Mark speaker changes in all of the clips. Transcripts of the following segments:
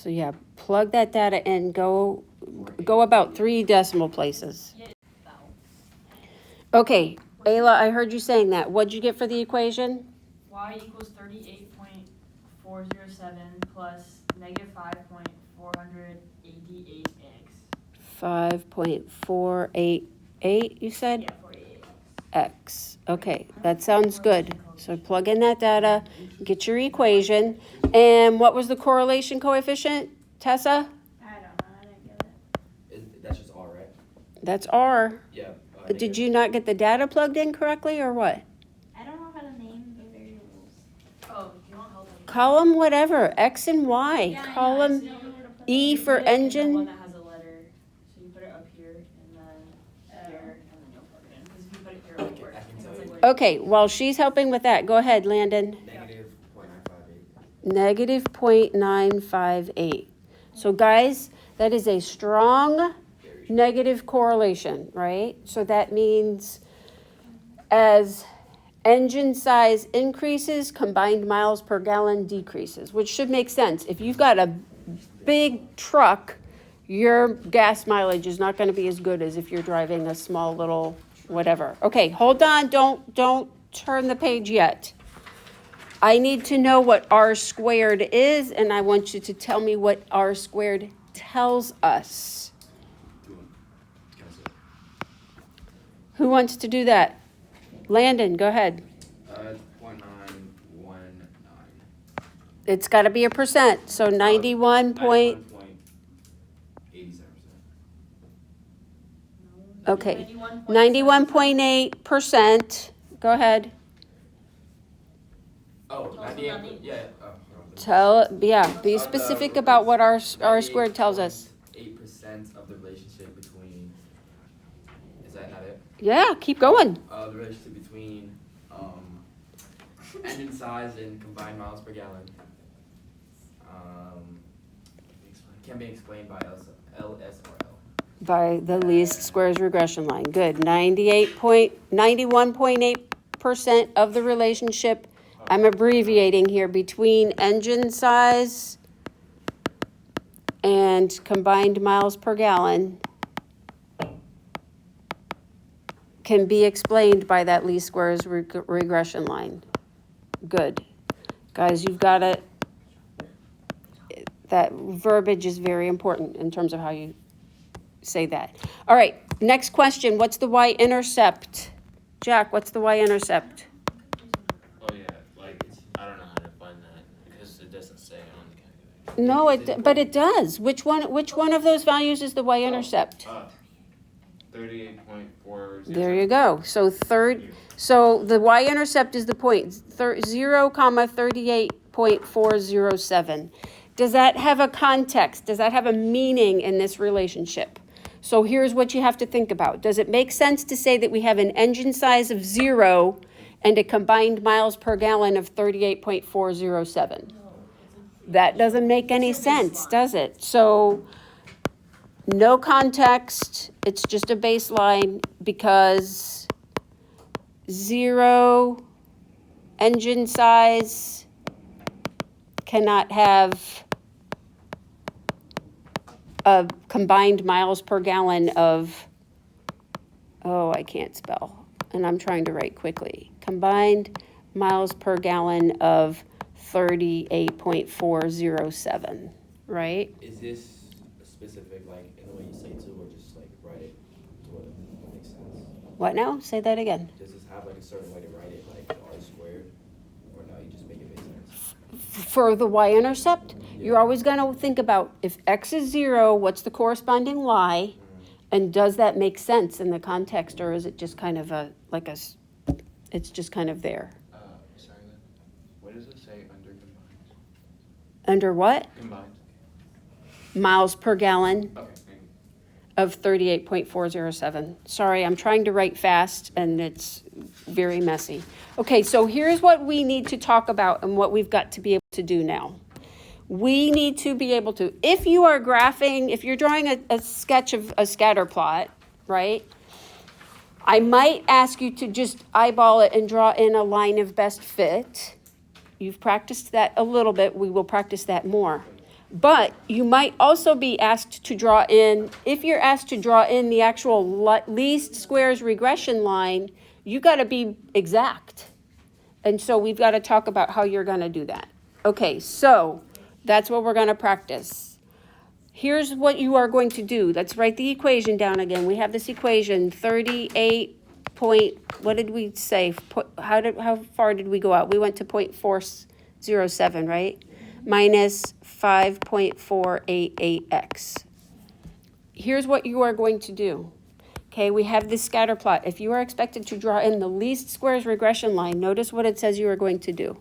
Speaker 1: So yeah, plug that data in, go about 3 decimal places. Okay, Ayla, I heard you saying that. What'd you get for the equation?
Speaker 2: Y equals 38.407 plus negative 5.488x.
Speaker 1: 5.488, you said?
Speaker 2: Yeah, 488.
Speaker 1: X. Okay, that sounds good. So plug in that data, get your equation. And what was the correlation coefficient, Tessa?
Speaker 3: I don't know, I didn't get it.
Speaker 4: That's just R, right?
Speaker 1: That's R.
Speaker 4: Yeah.
Speaker 1: Did you not get the data plugged in correctly or what?
Speaker 3: I don't know how to name the variables.
Speaker 2: Oh, you want help?
Speaker 1: Call them whatever, X and Y.
Speaker 3: Yeah, I
Speaker 1: Call
Speaker 3: know, I
Speaker 1: them
Speaker 3: just don't know where to put
Speaker 1: E
Speaker 3: it.
Speaker 2: You
Speaker 1: for
Speaker 2: put it in the one
Speaker 1: engine.
Speaker 2: that has a letter. So you put it up here and then here and then you'll plug it in. Because if you put it here, it won't work.
Speaker 4: I can tell
Speaker 2: It's
Speaker 4: you.
Speaker 2: like-
Speaker 1: Okay, while she's helping with that, go ahead, Landon.
Speaker 4: Negative .958.
Speaker 1: -0.958. So guys, that is a strong negative correlation, right? So that means as engine size increases, combined miles per gallon decreases, which should make sense. If you've got a big truck, your gas mileage is not going to be as good as if you're driving a small little whatever. Okay, hold on, don't turn the page yet. I need to know what R squared is, and I want you to tell me what R squared tells us. Who wants to do that? Landon, go ahead.
Speaker 4: 0.919.
Speaker 1: It's got to be a percent, so 91 point,
Speaker 4: 91.87%.
Speaker 1: okay, 91.8%. Go ahead.
Speaker 4: Oh, 98. Yeah.
Speaker 1: Be specific about what R squared tells us.
Speaker 4: 8% of the relationship between. Is that not it?
Speaker 1: Yeah, keep going.
Speaker 4: The relationship between engine size and combined miles per gallon can be explained by Lsrl.
Speaker 1: By the least squares regression line. Good. 91.8% of the relationship, I'm abbreviating here, between engine size and combined miles per gallon can be explained by that least squares regression line. Good. Guys, you've got it. That verbiage is very important in terms of how you say that. All right, next question. What's the y-intercept? Jack, what's the y-intercept?
Speaker 5: Oh yeah, like I don't know how to find that because it doesn't say on the calculator.
Speaker 1: No, but it does. Which one of those values is the y-intercept?
Speaker 5: 38.4.
Speaker 1: There you go. So the y-intercept is the point 0,38.407. Does that have a context? Does that have a meaning in this relationship? So here's what you have to think about. Does it make sense to say that we have an engine size of 0 and a combined miles per gallon of 38.407? That doesn't make any sense, does it? So no context, it's just a baseline because 0 engine size cannot have a combined miles per gallon of, I can't spell, and I'm trying to write quickly. Combined miles per gallon of 38.407, right?
Speaker 4: Is this specific, like in the way you say it too, or just like write it to what makes sense?
Speaker 1: What now? Say that again.
Speaker 4: Does this have like a certain way to write it, like R squared, or no? You just make it make sense.
Speaker 1: For the y-intercept, you're always going to think about if x is 0, what's the corresponding y, and does that make sense in the context, or is it just kind of it's just kind of there?
Speaker 5: Sorry, what does it say under combined?
Speaker 1: Under what?
Speaker 5: Combined.
Speaker 1: Miles per gallon
Speaker 5: Okay, thank you.
Speaker 1: of 38.407. Sorry, I'm trying to write fast, and it's very messy. Okay, so here's what we need to talk about and what we've got to be able to do now. We need to be able to, if you are graphing, if you're drawing a sketch of a scatter plot, right? I might ask you to just eyeball it and draw in a line of best fit. You've practiced that a little bit. We will practice that more. But you might also be asked to draw in, if you're asked to draw in the actual least squares regression line, you got to be exact. And so we've got to talk about how you're going to do that. Okay, so that's what we're going to practice. Here's what you are going to do. Let's write the equation down again. We have this equation, 38 point, what did we say? How far did we go out? We went to 0.407, right? Minus 5.488x. Here's what you are going to do. Okay, we have this scatter plot. If you are expected to draw in the least squares regression line, notice what it says you are going to do.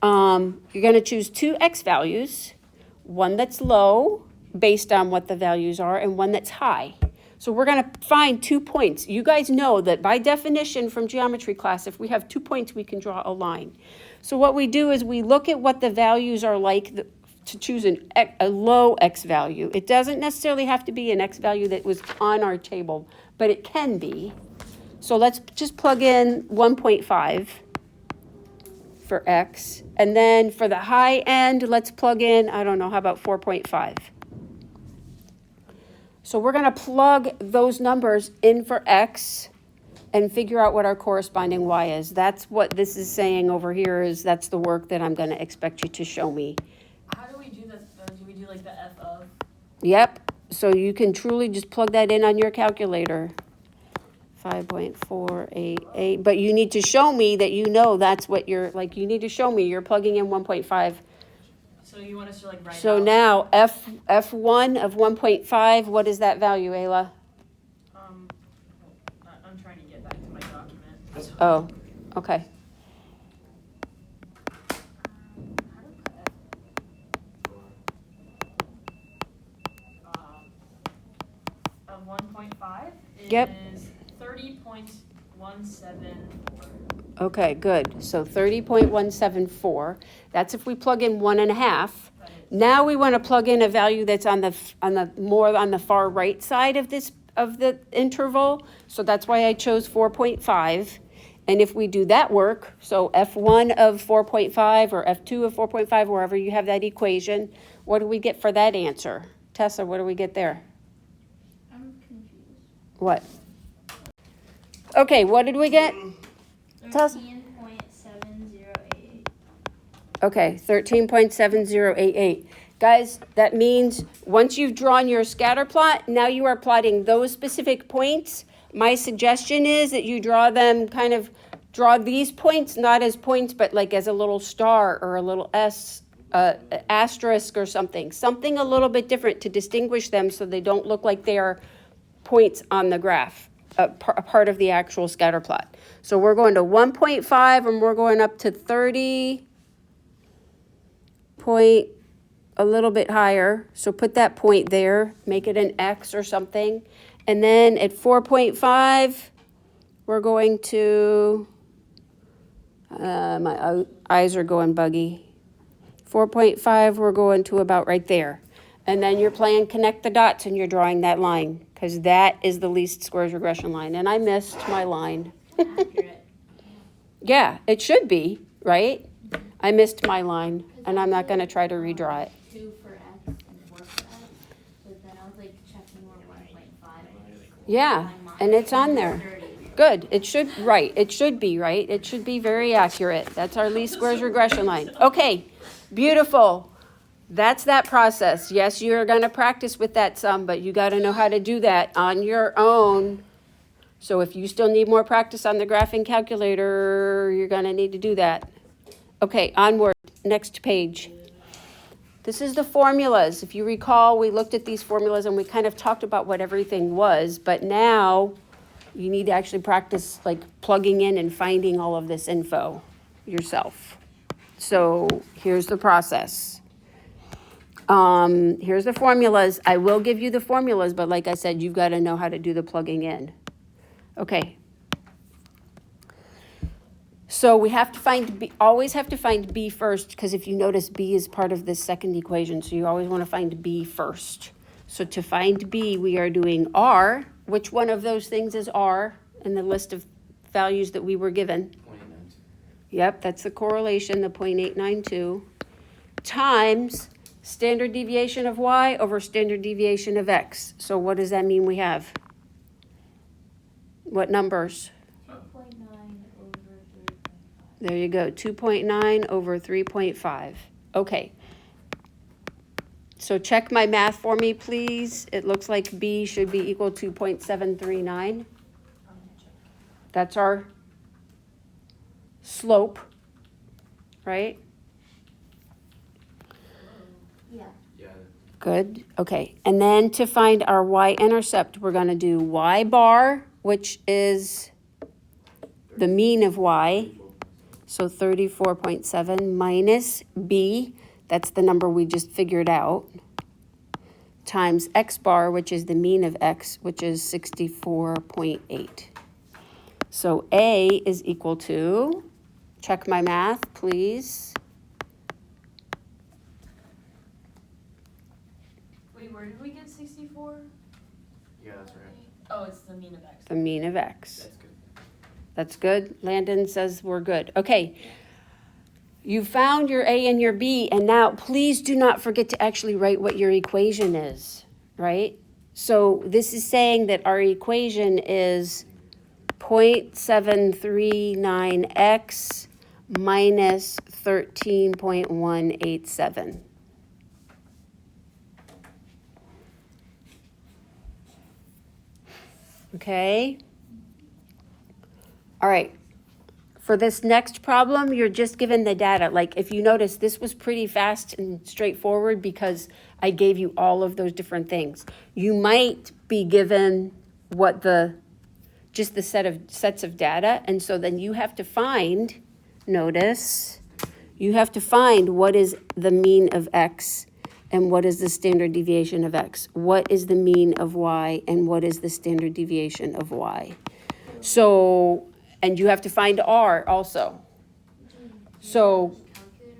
Speaker 1: You're going to choose two x values, one that's low based on what the values are and one that's high. So we're going to find 2 points. You guys know that by definition from geometry class, if we have 2 points, we can draw a line. So what we do is we look at what the values are like to choose a low x value. It doesn't necessarily have to be an x value that was on our table, but it can be. So let's just plug in 1.5 for x. And then for the high end, let's plug in, I don't know, how about 4.5? So we're going to plug those numbers in for x and figure out what our corresponding y is. That's what this is saying over here is that's the work that I'm going to expect you to show me.
Speaker 2: How do we do this though? Do we do like the F of?
Speaker 1: Yep. So you can truly just plug that in on your calculator. 5.488. But you need to show me that you know that's what you're, like, you need to show me you're plugging in 1.5.
Speaker 2: So you want us to like write
Speaker 1: So
Speaker 2: out?
Speaker 1: now F1 of 1.5, what is that value, Ayla?
Speaker 2: I'm trying to get back to my document.
Speaker 1: Oh, okay.
Speaker 2: How do I put F? Of 1.5
Speaker 1: Yep.
Speaker 2: is 30.174.
Speaker 1: Okay, good. So 30.174. That's if we plug in 1.5. Now we want to plug in a value that's on the more on the far right side of the interval. So that's why I chose 4.5. And if we do that work, so F1 of 4.5 or F2 of 4.5, wherever you have that equation, what do we get for that answer? Tessa, what do we get there?
Speaker 3: I'm confused.
Speaker 1: What? Okay, what did we get? Tell us.
Speaker 3: 13.7088.
Speaker 1: Okay, 13.7088. Guys, that means once you've drawn your scatter plot, now you are plotting those specific points. My suggestion is that you draw these points not as points, but like as a little star or a little asterisk or something a little bit different to distinguish them so they don't look like they are points on the graph, a part of the actual scatter plot. So we're going to 1.5 and we're going up to 30 point, a little bit higher. So put that point there, make it an X or something. And then at 4.5, we're going to, my eyes are going buggy. 4.5, we're going to about right there. And then you're playing connect the dots and you're drawing that line because that is the least squares regression line. And I missed my line.
Speaker 3: Accurate.
Speaker 1: Yeah, it should be, right? I missed my line and I'm not going to try to redraw it.
Speaker 3: 2 for X and 4 for X. But then I was like checking where 1.5 is.
Speaker 1: Yeah, and it's on there. Good, it should be, right? It should be very accurate. That's our least squares regression line. Okay, beautiful. That's that process. Yes, you're going to practice with that some, but you got to know how to do that on your own. So if you still need more practice on the graphing calculator, you're going to need to do that. Okay, onward, next page. This is the formulas. If you recall, we looked at these formulas and we kind of talked about what everything was, but now you need to actually practice like plugging in and finding all of this info yourself. So here's the process. Here's the formulas. I will give you the formulas, but like I said, you've got to know how to do the plugging in. Okay. So we have to find B, always have to find B first, because if you notice, B is part of this second equation, so you always want to find B first. So to find B, we are doing R. Which one of those things is R in the list of values that we were given?
Speaker 4: 0.92.
Speaker 1: Yep, that's the correlation, the 0.892, times standard deviation of y over standard deviation of x. So what does that mean we have? What numbers?
Speaker 3: 2.9 over 3.5.
Speaker 1: There you go, 2.9 over 3.5. Okay. So check my math for me, please. It looks like b should be equal to 0.739.
Speaker 2: I'm gonna check.
Speaker 1: That's our slope, right?
Speaker 3: Yeah.
Speaker 4: Yeah.
Speaker 1: Good, okay. And then to find our y-intercept, we're gonna do y bar, which is the mean of y, so 34.7 minus b, that's the number we just figured out, times x bar, which is the mean of x, which is 64.8. So a is equal to, check my math, please.
Speaker 2: Wait, where did we get 64?
Speaker 4: Yeah, that's right.
Speaker 2: Oh, it's the mean of x.
Speaker 1: The mean of x.
Speaker 4: That's good.
Speaker 1: That's good. Landon says we're good. Okay. You found your A and your B, and now please do not forget to actually write what your equation is, right? So this is saying that our equation is 0.739x minus 13.187. Okay? All right. For this next problem, you're just given the data. Like if you notice, this was pretty fast and straightforward because I gave you all of those different things. You might be given just the sets of data, and so then you have to find, notice, you have to find what is the mean of x and what is the standard deviation of x. What is the mean of y and what is the standard deviation of y? So, and you have to find r also. So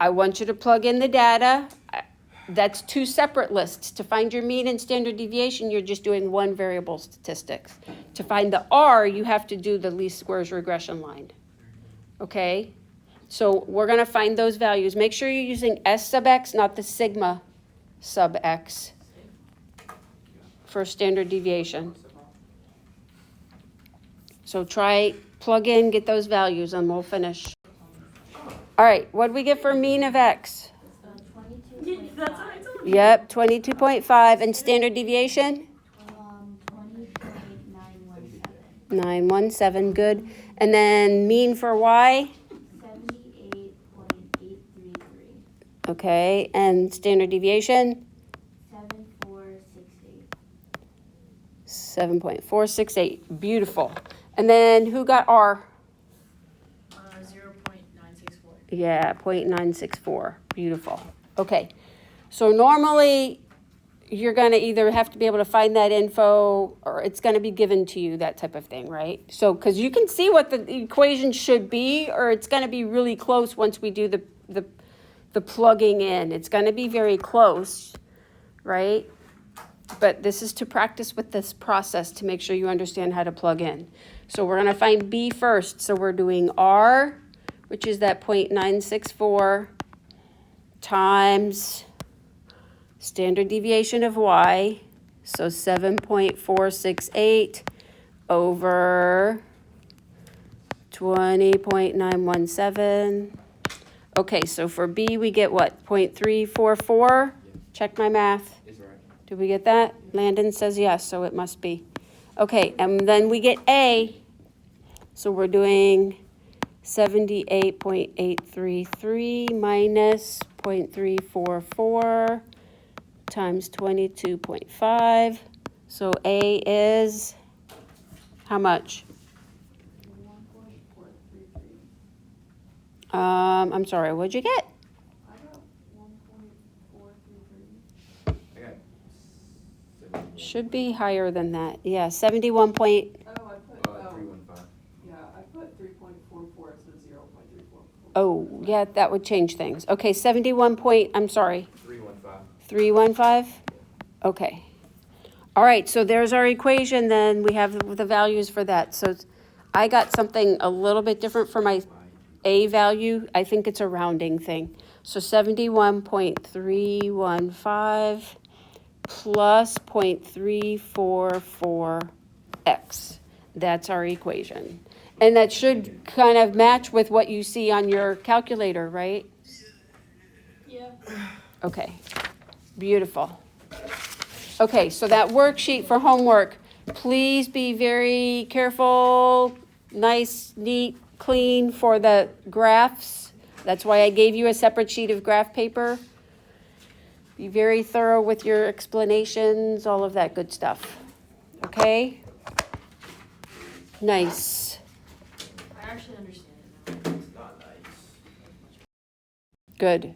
Speaker 1: I want you to plug in the data. That's two separate lists. To find your mean and standard deviation, you're just doing one variable statistics. To find the r, you have to do the least squares regression line. Okay? So we're going to find those values. Make sure you're using S sub x, not the sigma sub x for standard deviation. So plug in, get those values, and we'll finish. All right, what do we get for mean of x?
Speaker 3: 22.5.
Speaker 2: That's what I told you.
Speaker 1: Yep, 22.5. And standard deviation?
Speaker 3: 20.917.
Speaker 1: 917, good. And then mean for y?
Speaker 3: 78.833.
Speaker 1: Okay, and standard deviation?
Speaker 3: 7.468.
Speaker 1: 7.468, beautiful. And then who got r?
Speaker 2: 0.964.
Speaker 1: Yeah, 0.964, beautiful. Okay, so normally you're gonna either have to be able to find that info or it's gonna be given to you, that type of thing, right? So, because you can see what the equation should be, or it's gonna be really close once we do the plugging in. It's gonna be very close, right? But this is to practice with this process to make sure you understand how to plug in. So we're gonna find B first. So we're doing R, which is that 0.964 times standard deviation of y, so 7.468 over 20.917. Okay, so for B we get what, 0.344? Check my math.
Speaker 4: Is right.
Speaker 1: Did we get that? Landon says yes, so it must be. Okay, and then we get A, so we're doing 78.833 minus 0.344 times 22.5. So A is how much?
Speaker 2: 1.433.
Speaker 1: I'm sorry, what'd you get?
Speaker 2: I got 1.433.
Speaker 4: I got 7.
Speaker 1: Should be higher than that. Yeah, 71 point,
Speaker 6: Oh, I put,
Speaker 4: 315.
Speaker 6: yeah, I put 3.44 instead of 0.344.
Speaker 1: oh, yeah, that would change things. Okay, 71 point, I'm sorry,
Speaker 4: 315.
Speaker 1: 315? Okay. All right, so there's our equation then. We have the values for that. So I got something a little bit different for my A value. I think it's a rounding thing. So 71.315 plus 0.344x. That's our equation. And that should kind of match with what you see on your calculator, right?
Speaker 2: Yeah.
Speaker 1: Okay, beautiful. Okay, so that worksheet for homework, please be very careful, nice, neat, clean for the graphs. That's why I gave you a separate sheet of graph paper. Be very thorough with your explanations, all of that good stuff. Okay? Nice.
Speaker 2: I actually understand it now.
Speaker 4: It's not nice.
Speaker 1: Good.